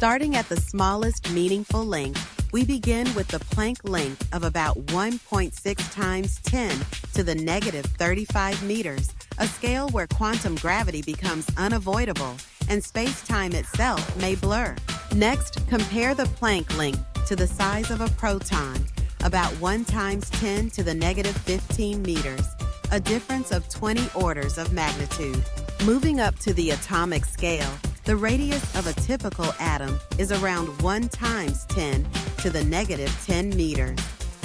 Starting at the smallest meaningful length, we begin with the Planck length of about 1.6 times 10 to the negative 35 meters, a scale where quantum gravity becomes unavoidable and space-time itself may blur. Next, compare the Planck length to the size of a proton, about 1 times 10 to the negative 15 meters, a difference of 20 orders of magnitude. Moving up to the atomic scale, the radius of a typical atom is around 1 times 10 to the negative 10 meters,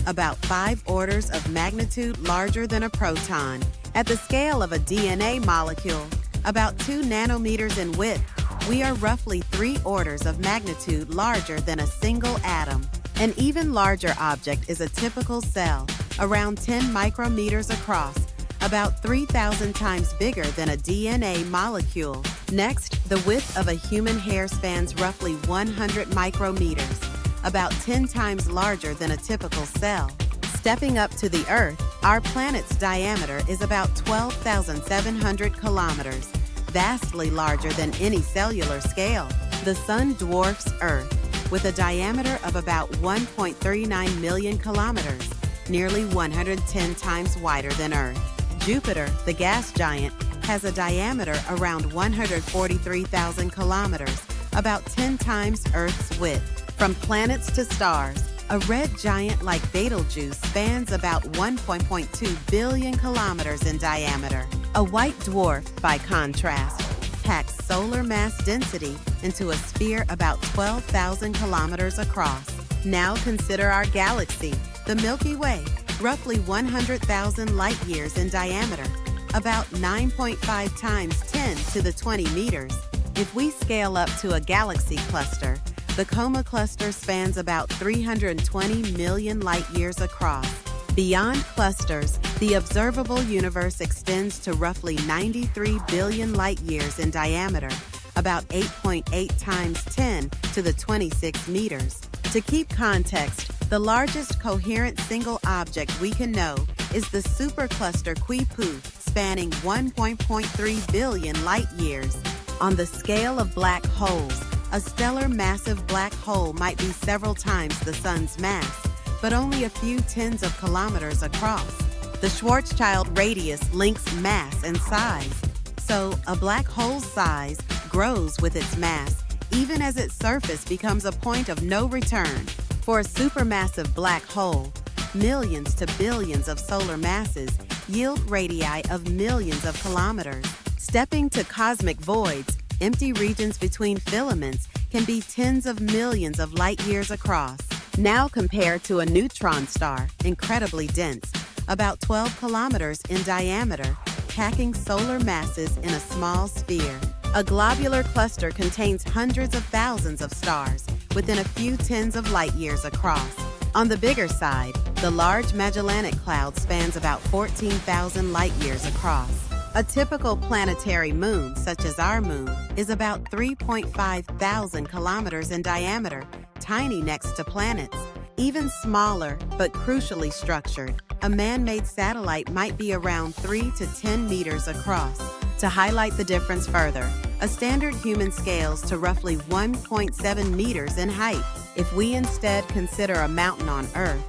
about 5 orders of magnitude larger than a proton. At the scale of a DNA molecule, about 2 nanometers in width, we are roughly 3 orders of magnitude larger than a single atom. An even larger object is a typical cell, around 10 micrometers across, about 3,000 times bigger than a DNA molecule. Next, the width of a human hair spans roughly 100 micrometers, about 10 times larger than a typical cell. Stepping up to the Earth, our planet's diameter is about 12,700 kilometers, vastly larger than any cellular scale. The Sun dwarfs Earth, with a diameter of about 1.39 million kilometers, nearly 110 times wider than Earth. Jupiter, the gas giant, has a diameter around 143,000 kilometers, about 10 times Earth's width. From planets to stars, a red giant like Betelgeuse spans about 1.2 billion kilometers in diameter. A white dwarf, by contrast, packs solar mass density into a sphere about 12,000 kilometers across. Now consider our galaxy, the Milky Way, roughly 100,000 light-years in diameter, about 9.5 times 10 to the 20 meters. If we scale up to a galaxy cluster, the Coma cluster spans about 320 million light-years across. Beyond clusters, the observable universe extends to roughly 93 billion light-years in diameter, about 8.8 times 10 to the 26 meters. To keep context, the largest coherent single object we can know is the supercluster Quipu, spanning 1.3 billion light-years. On the scale of black holes, a stellar massive black hole might be several times the Sun's mass, but only a few tens of kilometers across. The Schwarzschild radius links mass and size, so a black hole's size grows with its mass, even as its surface becomes a point of no return. For a supermassive black hole, millions to billions of solar masses yield radii of millions of kilometers. Stepping to cosmic voids, empty regions between filaments can be tens of millions of light-years across. Now compared to a neutron star, incredibly dense, about 12 kilometers in diameter, packing solar masses in a small sphere. A globular cluster contains hundreds of thousands of stars within a few tens of light-years across. On the bigger side, the Large Magellanic Cloud spans about 14,000 light-years across. A typical planetary moon, such as our moon, is about 3.5 thousand kilometers in diameter, tiny next to planets. Even smaller, but crucially structured, a man-made satellite might be around 3 to 10 meters across. To highlight the difference further, a standard human scales to roughly 1.7 meters in height. If we instead consider a mountain on Earth,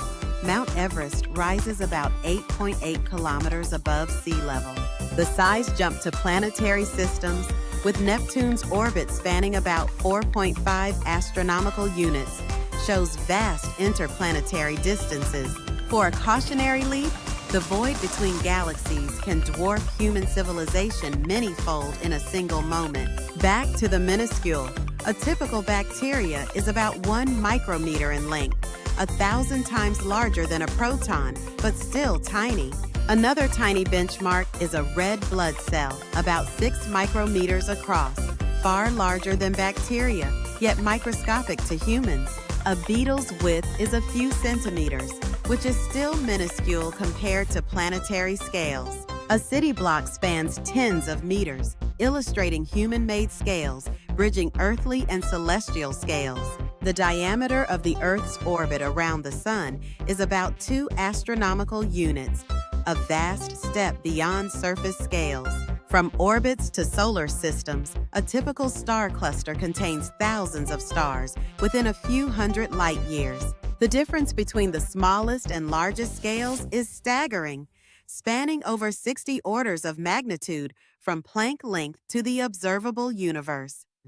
Mount Everest rises about 8.8 kilometers above sea level. The size jump to planetary systems, with Neptune's orbit spanning about 4.5 astronomical units, shows vast interplanetary distances. For a cautionary leap, the void between galaxies can dwarf human civilization many-fold in a single moment. Back to the minuscule. A typical bacteria is about 1 micrometer in length, 1,000 times larger than a proton, but still tiny. Another tiny benchmark is a red blood cell, about 6 micrometers across, far larger than bacteria, yet microscopic to humans. A beetle's width is a few centimeters, which is still minuscule compared to planetary scales. A city block spans tens of meters, illustrating human-made scales, bridging earthly and celestial scales. The diameter of the Earth's orbit around the Sun is about 2 astronomical units, a vast step beyond surface scales. From orbits to solar systems, a typical star cluster contains thousands of stars within a few hundred light years. The difference between the smallest and largest scales is staggering, spanning over 60 orders of magnitude from Planck length to the observable universe.